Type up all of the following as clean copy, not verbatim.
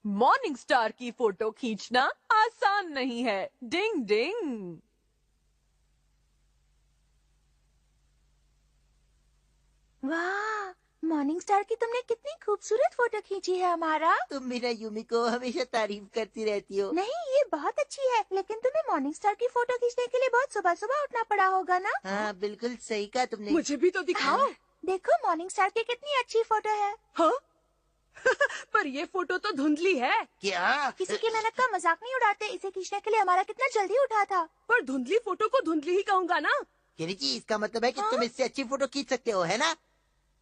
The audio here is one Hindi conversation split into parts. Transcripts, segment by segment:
मॉर्निंग स्टार की फोटो खींचना आसान नहीं है। डिंग डिंग। वाह, मॉर्निंग स्टार की तुमने कितनी खूबसूरत फोटो खींची है हमारा। तुम भी ना यूमी को हमेशा तारीफ करती रहती हो। नहीं, ये बहुत अच्छी है, लेकिन तुम्हें मॉर्निंग स्टार की फोटो खींचने के लिए बहुत सुबह सुबह उठना पड़ा होगा ना। हाँ बिल्कुल सही कहा तुमने। मुझे भी तो दिखाओ। देखो मॉर्निंग स्टार की कितनी अच्छी फोटो है। हाँ? पर ये फोटो तो धुंधली है। क्या? किसी की मेहनत का मजाक नहीं उड़ाते। इसे खींचने के लिए हमारा कितना जल्दी उठा था। पर धुंधली फोटो को धुंधली ही कहूंगा ना। जी इसका मतलब है कि तुम इससे अच्छी फोटो खींच सकते हो, है ना?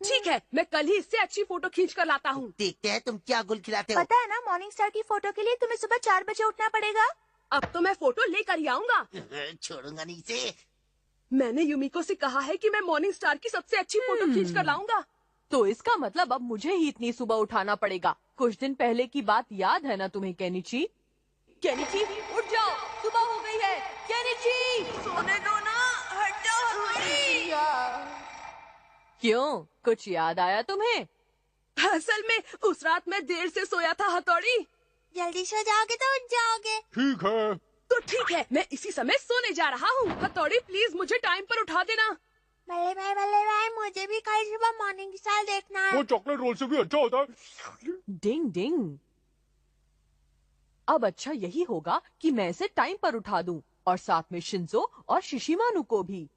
ठीक है, मैं कल ही इससे अच्छी फोटो खींच कर लाता हूँ। देखते हैं तुम क्या गुल खिलाते हो। पता है ना, मॉर्निंग स्टार की फोटो के लिए तुम्हें सुबह 4 बजे उठना पड़ेगा। अब तो मैं फोटो लेकर ही आऊंगा। छोड़ूंगा नहीं इसे। मैंने यूमिको से कहा है कि मैं मॉर्निंग स्टार की सबसे अच्छी फोटो खींच कर लाऊंगा। तो इसका मतलब अब मुझे ही इतनी सुबह उठाना पड़ेगा। कुछ दिन पहले की बात याद है ना तुम्हें केनिची? केनिची उठ जाओ, सुबह हो गई है। केनिची सोने दो ना, हट जाओ हथौड़ी। क्यों, कुछ याद आया तुम्हें? असल में उस रात मैं देर से सोया था हथौड़ी। जल्दी सो जाओगे तो उठ जाओगे। ठीक है। तो ठीक है, मैं इसी समय सोने जा रहा हूँ। हथौड़ी प्लीज मुझे टाइम पर उठा देना। बल्ले भाई, मुझे भी कल सुबह मॉर्निंग स्टार देखना है। वो चॉकलेट रोल से भी अच्छा होता है। डिंग डिंग। अब अच्छा यही होगा कि मैं इसे टाइम पर उठा दूं और साथ में शिंजो और शिशिमानु को भी।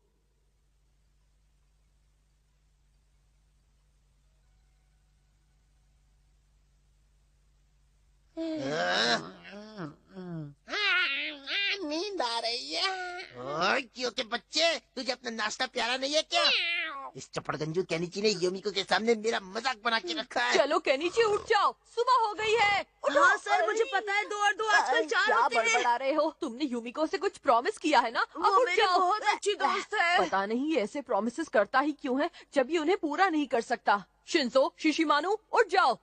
नींद आ रही है। क्यों के बच्चे, तुझे अपना नाश्ता प्यारा नहीं है क्या? इस चपड़गंजू केनिची ने योमिको के सामने मेरा मजाक बना के रखा है। चलो केनिची उठ जाओ, सुबह हो गई है। हाँ सर, मुझे पता है 2 और 2 आजकल 4 होते हैं। क्या बड़बड़ा रहे हो? तुमने यूमिको से कुछ प्रॉमिस किया है ना? अब उठ जाओ। बहुत अच्छी दोस्त है। पता नहीं ये ऐसे प्रॉमिसेस करता ही क्यों है जब ये उन्हें पूरा नहीं कर सकता। शिंजो, शिशिमानु उठ जाओ।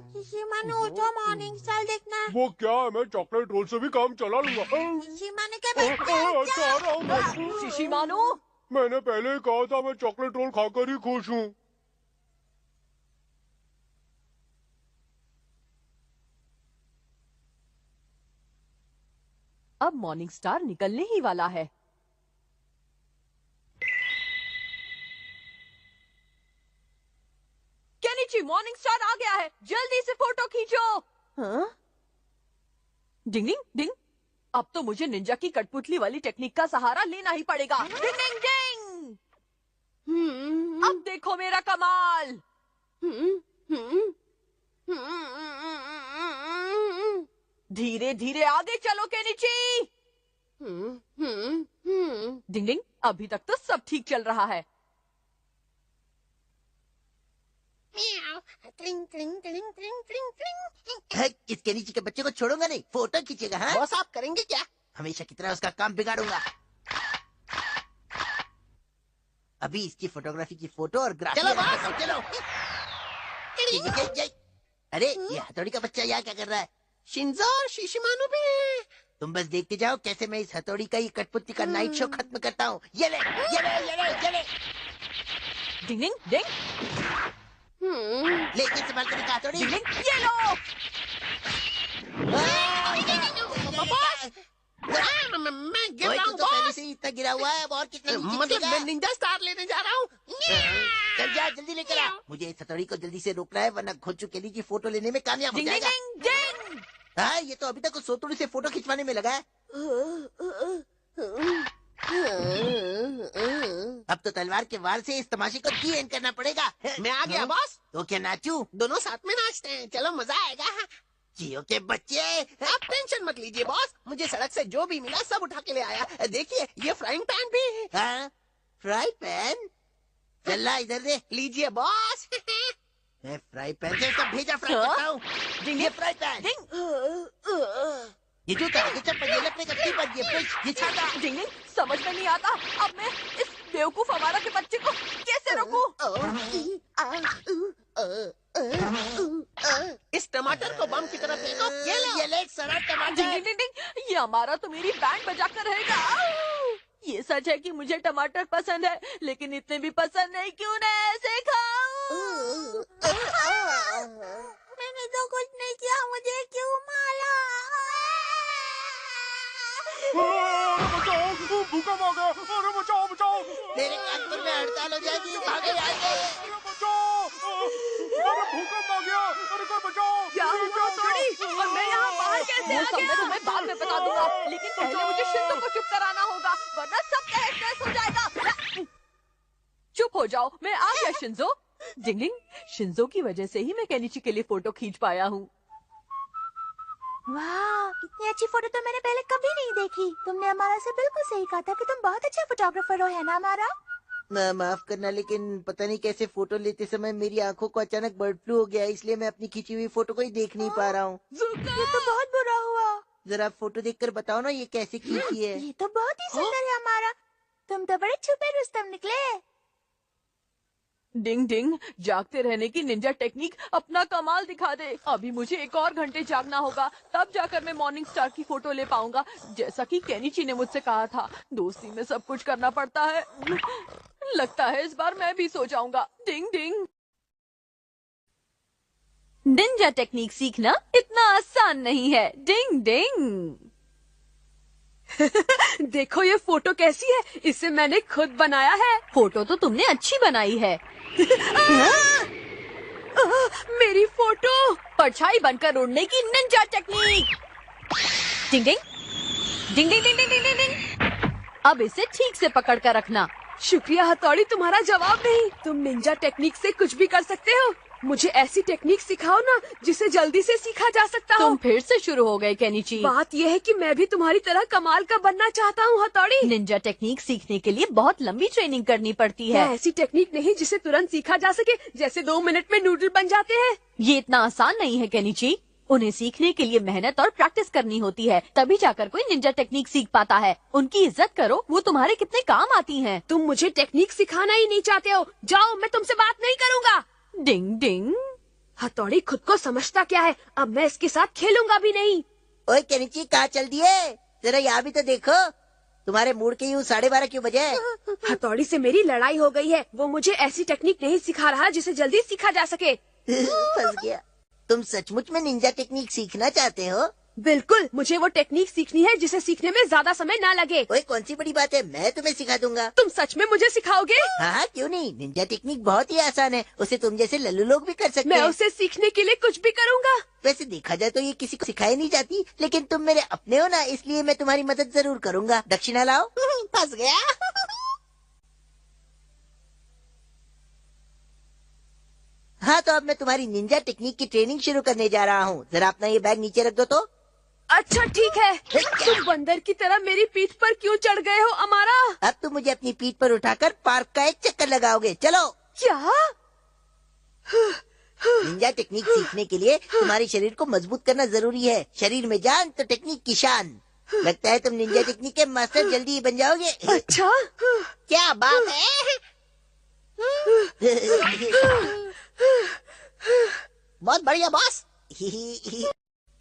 शिशिमानु उठो, मॉर्निंग स्टार देखना है। वो क्या है, मैं चॉकलेट रोल से भी काम चला लूंगा। शिशिमानु के बच्चे आ रहा हूँ मैं। शिशिमानु, मैंने पहले ही कहा था मैं चॉकलेट रोल खाकर ही खुश हूँ। अब मॉर्निंग स्टार निकलने ही वाला है। केनिची, मॉर्निंग स्टार आ गया है, जल्दी से फोटो खींचो। हाँ? डिंग डिंग डिंग। अब तो मुझे निंजा की कठपुतली वाली टेक्निक का सहारा लेना ही पड़ेगा। डिंग डिंग डिंग। अब देखो मेरा कमाल। धीरे धीरे आगे चलो केनिची। डिंग डिंग, अभी तक तो सब ठीक चल रहा है। इस केनिची के बच्चे को छोड़ूंगा नहीं, फोटो खींचेगा। हाँ बॉस, आप करेंगे क्या? हमेशा की तरह उसका काम बिगाड़ूंगा। अभी इसकी फोटोग्राफी की फोटो और ग्राफी। चलो बॉस, चलो। अरे ये हथौड़ी का बच्चा यहाँ क्या कर रहा है? शिंजो और शिशिमानु भी है। तुम बस देखते जाओ कैसे मैं इस हथौड़ी का ये कठपुतली का नाइट शो खत्म करता हूँ। ये ले, ये ले, ये ले, ये ले। डिंग डिंग डिंग। लेकिन संभाल कर निकाल हथौड़ी। डिंग डिंग, ये लो। मैं गिर रहा हूँ तो पहले से ही इतना गिरा हुआ है। अब और कितना मतलब मैं निंजा स्टार लेने जा रहा हूँ। चल जा, जल्दी लेकर आ। मुझे इस हथौड़ी को जल्दी से रोकना है, वरना खोचू केली की फोटो लेने में कामयाब हो जाएगा। डिंग डिंग डिंग। हाँ, ये तो अभी तक उस सोतुड़ी से फोटो खिंचवाने में लगा है। अब तो तलवार के वार से इस तमाशे को दी एंड करना पड़ेगा। मैं आ गया बॉस। तो क्या नाचूं? दोनों साथ में नाचते हैं, चलो मजा आएगा। जियो के बच्चे, आप टेंशन मत लीजिए बॉस, मुझे सड़क से जो भी मिला सब उठा के ले आया। देखिए ये फ्राइंग पैन भी है। हाँ, फ्राई पैन? चल इधर दे। लीजिए बॉस। मैं फ्राई पैन से सब भेजा फ्राई करता हूँ। ये फ्राई पैन, ये जूता, ये चप्पल, ये लकड़ी का टीपन, ये फिश, ये छाता। डिंग डिंग, समझ में नहीं आता अब मैं इस बेवकूफ हमारा के बच्चे को कैसे रोकूं? इस टमाटर को बम की तरह फेंको। ये ले सड़ा टमाटर। डिंग डिंग डिंग, ये हमारा तो मेरी बैंड बजा कर रहेगा। ये सच है कि मुझे टमाटर पसंद है, लेकिन इतने भी पसंद नहीं, क्यों ना ऐसे खाऊं? मैंने तो कुछ नहीं किया, बचाओ, भूकंप आ गया, अरे बचाओ बचाओ। तेरे कानपुर में हड़ताल हो जाएगी, भागो यहाँ से। अरे बचाओ, अरे भूकंप आ गया, अरे कोई बचाओ। क्या हुआ हथौड़ी? और मैं यहाँ बाहर कैसे आ गया? मैं तुम्हें बाद में बता दूंगा, लेकिन पहले मुझे शिंजो को चुप कराना होगा, वरना सब तहस नहस हो जाएगा। चुप हो जाओ, मैं आ गया शिंजो। डिंग, शिंजो की वजह से ही मैं केनिची के लिए फोटो खींच पाया हूँ। वाह, इतनी अच्छी फोटो तो मैंने पहले कभी नहीं देखी। तुमने हमारा से बिल्कुल सही कहा था कि तुम बहुत अच्छे फोटोग्राफर हो, है ना हमारा? माफ करना, लेकिन पता नहीं कैसे फोटो लेते समय मेरी आंखों को अचानक बर्ड फ्लू हो गया, इसलिए मैं अपनी खींची हुई फोटो को ही देख नहीं पा रहा हूँ। ये तो बहुत बुरा हुआ। जरा फोटो देखकर बताओ ना, ये कैसे खींची है? ये तो बहुत ही सुंदर है हमारा। तुम तो बड़े छुपे रुस्तम निकले। डिंग डिंग, जागते रहने की निंजा टेक्निक अपना कमाल दिखा दे। अभी मुझे 1 और घंटे जागना होगा, तब जाकर मैं मॉर्निंग स्टार की फोटो ले पाऊंगा, जैसा कि केनिची ने मुझसे कहा था। दोस्ती में सब कुछ करना पड़ता है। लगता है इस बार मैं भी सो जाऊंगा। डिंग डिंग। निंजा टेक्निक सीखना इतना आसान नहीं है। डिंग डिंग। देखो ये फोटो कैसी है, इसे मैंने खुद बनाया है। फोटो तो तुमने अच्छी बनाई है। मेरी फोटो। परछाई बनकर उड़ने की निंजा टेक्निक। डिंग डिंग डिंग डिंग डिंग डिंग डिंग डिंग। अब इसे ठीक से पकड़ कर रखना। शुक्रिया हथौड़ी, तुम्हारा जवाब नहीं। तुम निंजा टेक्निक से कुछ भी कर सकते हो। मुझे ऐसी टेक्निक सिखाओ ना जिसे जल्दी से सीखा जा सकता हो। तुम फिर से शुरू हो गए केनिची। बात यह है कि मैं भी तुम्हारी तरह कमाल का बनना चाहता हूँ हथौड़ी। निंजा टेक्निक सीखने के लिए बहुत लंबी ट्रेनिंग करनी पड़ती है। ऐसी टेक्निक नहीं जिसे तुरंत सीखा जा सके, जैसे 2 मिनट में नूडल बन जाते हैं। ये इतना आसान नहीं है केनिची। उन्हें सीखने के लिए मेहनत और प्रैक्टिस करनी होती है, तभी जाकर कोई निंजा टेक्निक सीख पाता है। उनकी इज्जत करो, वो तुम्हारे कितने काम आती हैं। तुम मुझे टेक्निक सिखाना ही नहीं चाहते हो। जाओ, मैं तुमसे बात नहीं करूँगा। डिंग डिंग। हथौड़ी खुद को समझता क्या है, अब मैं इसके साथ खेलूंगा भी नहीं। ओए केनिची, कहाँ चल दिए? जरा यहाँ भी तो देखो, तुम्हारे मूड के यूं 12:30 क्यों बजे? हथौड़ी से मेरी लड़ाई हो गई है। वो मुझे ऐसी टेक्निक नहीं सिखा रहा जिसे जल्दी सीखा जा सके। फंस गया। तुम सचमुच में निंजा टेक्निक सीखना चाहते हो? बिल्कुल, मुझे वो टेक्निक सीखनी है जिसे सीखने में ज्यादा समय ना लगे। ओए, कौन सी बड़ी बात है, मैं तुम्हें सिखा दूंगा। तुम सच में मुझे सिखाओगे? हाँ, क्यों नहीं। निंजा टेक्निक बहुत ही आसान है, उसे तुम जैसे लल्लू लोग भी कर सकते मैं हैं। उसे सीखने के लिए कुछ भी करूँगा। वैसे देखा जाए तो ये किसी को सिखाई नहीं जाती, लेकिन तुम मेरे अपने हो ना, इसलिए मैं तुम्हारी मदद जरूर करूँगा। दक्षिणा लाओ। फंस गया। हाँ, तो अब मैं तुम्हारी निंजा टेक्निक की ट्रेनिंग शुरू करने जा रहा हूँ। जरा अपना ये बैग नीचे रख दो तो। अच्छा ठीक है। तुम बंदर की तरह मेरी पीठ पर क्यों चढ़ गए हो अमारा? अब तुम मुझे अपनी पीठ पर उठाकर पार्क का एक चक्कर लगाओगे। चलो। क्या? निंजा टेक्निक सीखने के लिए तुम्हारे शरीर को मजबूत करना जरूरी है। शरीर में जान तो टेक्निक की शान। लगता है तुम निंजा टेक्निक के मास्टर जल्दी ही बन जाओगे। अच्छा, क्या बात है? बहुत बढ़िया बॉस।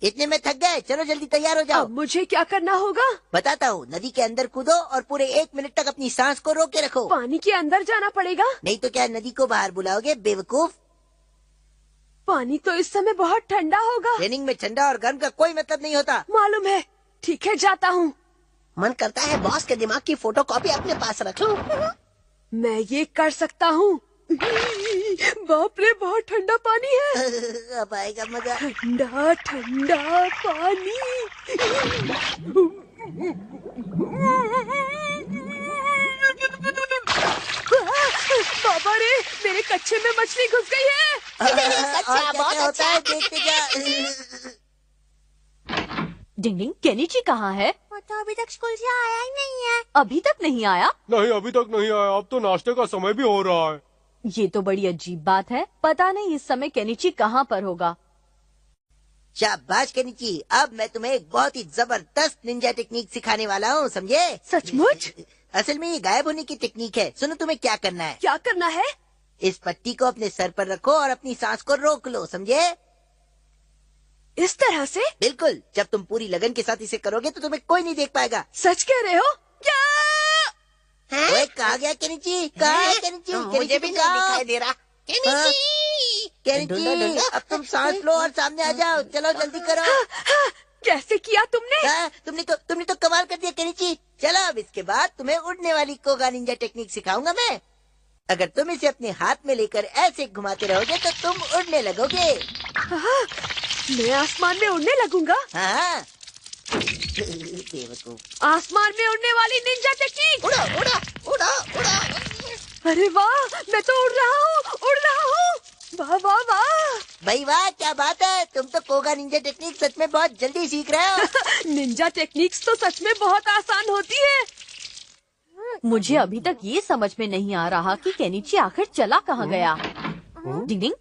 इतने में थक गए, चलो जल्दी तैयार हो जाओ। अब मुझे क्या करना होगा? बताता हूँ। नदी के अंदर कूदो और पूरे 1 मिनट तक अपनी सांस को रोक के रखो। पानी के अंदर जाना पड़ेगा? नहीं तो क्या नदी को बाहर बुलाओगे, बेवकूफ? पानी तो इस समय बहुत ठंडा होगा। ट्रेनिंग में ठंडा और गर्म का कोई मतलब नहीं होता। मालूम है। ठीक है, जाता हूँ। मन करता है बॉस के दिमाग की फोटोकॉपी अपने पास रख लूं। मैं ये कर सकता हूँ। बाप रे, बहुत ठंडा पानी है। अब आएगा मजा। ठंडा ठंडा पानी। बाबा रे, मेरे कच्चे में मछली घुस गई है। और क्या होता है देखते जा। डिंग डिंग, केनिची कहाँ है? वो तो अभी तक स्कूल से आया ही नहीं है। अभी तक नहीं आया? नहीं, अभी तक नहीं आया। अब तो नाश्ते का समय भी हो रहा है। ये तो बड़ी अजीब बात है। पता नहीं इस समय केनिची कहाँ पर होगा। शाबाश केनिची, अब मैं तुम्हें एक बहुत ही जबरदस्त निंजा टेक्निक सिखाने वाला हूँ, समझे? सचमुच? असल में ये गायब होने की टेक्निक है। सुनो, तुम्हें क्या करना है। क्या करना है? इस पट्टी को अपने सर पर रखो और अपनी सांस को रोक लो, समझे? इस तरह से? बिल्कुल। जब तुम पूरी लगन के साथ इसे करोगे तो तुम्हें कोई नहीं देख पाएगा। सच कह रहे हो क्या? ओए, कहाँ गया केनिची? कहाँ है केनिची? मुझे भी नहीं दिखाई दे रहा। केनिची! केनिची, अब तुम सांस लो और सामने आ जाओ। चलो जल्दी करो। कैसे किया तुमने? तुमने तो कमाल कर दिया केनिची। चलो अब इसके बाद तुम्हें उड़ने वाली कोगा निंजा टेक्निक सिखाऊंगा मैं। अगर तुम इसे अपने हाथ में लेकर ऐसे घुमाते रहोगे तो तुम उड़ने लगोगे। मैं आसमान में उड़ने लगूंगा। हाँ बेवकूफ। आसमान में उड़ने वाली निंजा टेक्निक। उड़ो उड़ो उड़ो उड़ो। अरे वाह, मैं तो उड़ रहा हूँ, उड़ रहा हूँ। वाह वाह वाह। भाई वाह, क्या बात है। तुम तो कोगा निंजा टेक्निक सच में बहुत जल्दी सीख रहे हो। निंजा टेक्निक्स तो सच में बहुत आसान होती है। मुझे अभी तक ये समझ में नहीं आ रहा कि केनिची आखिर चला कहाँ गया। डिंग डिंग।